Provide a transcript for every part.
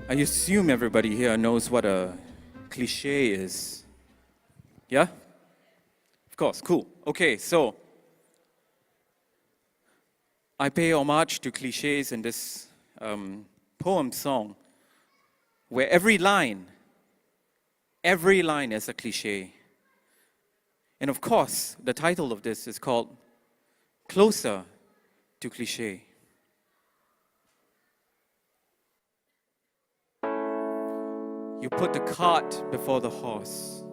I assume everybody here knows what a cliche is. Yeah? Of course, cool. Okay, so I pay homage to cliches in this poem song where every line is a cliche. And of course, the title of this is called Closer to Cliche. You put the cart before the horse.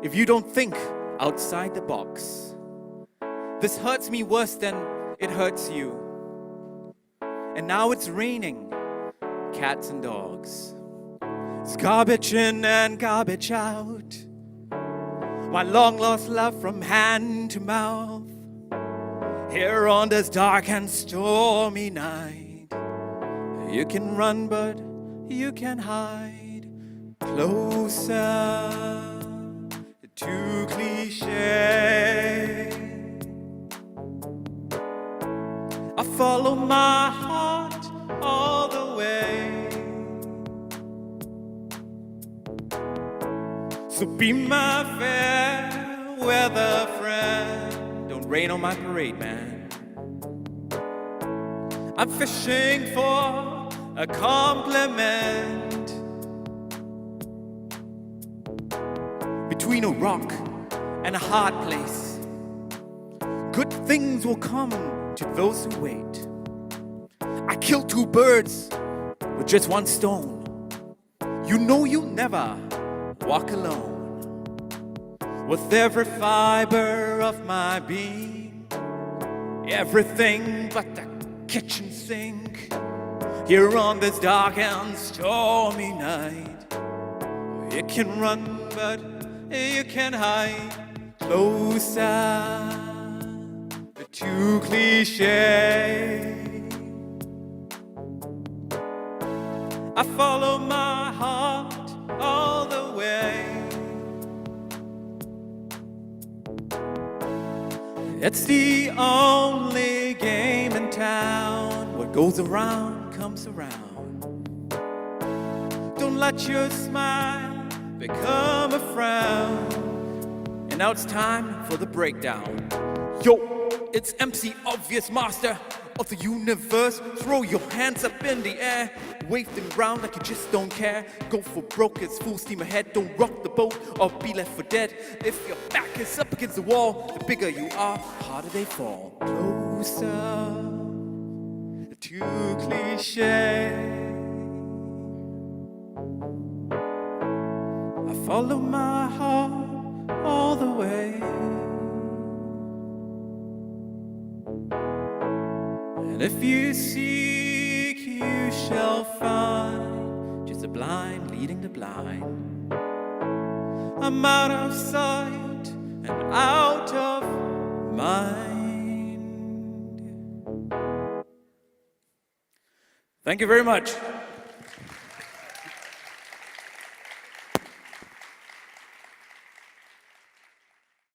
If you don't think outside the box, this hurts me worse than it hurts you. And now it's raining cats and dogs. It's garbage in and garbage out. My long lost love from hand to mouth. Here on this dark and stormy night, you can run but you can hide. Closer to cliche. I follow my heart all the way. So be my fair weather friend. Don't rain on my parade, man. I'm fishing for a compliment. Between a rock and a hard place, good things will come to those who wait. I killed 2 birds with just 1 stone. You know you'll never walk alone. With every fiber of my being, everything but the kitchen sink. Here on this dark and stormy night, you can run but you can hide. Closer to cliche. I follow my heart all the way. It's the only game in town. What goes around comes around. Don't let your smile become a frown. And now it's time for the breakdown. Yo, it's MC Obvious, master of the universe. Throw your hands up in the air, wave them round like you just don't care. Go for broke, it's full steam ahead. Don't rock the boat or be left for dead. If your back is up against the wall, the bigger you are, harder they fall. Closer to cliche. I follow my heart all the way. And if you seek, you shall find. Just a blind leading the blind. I'm out of sight and out of mind. Thank you very much.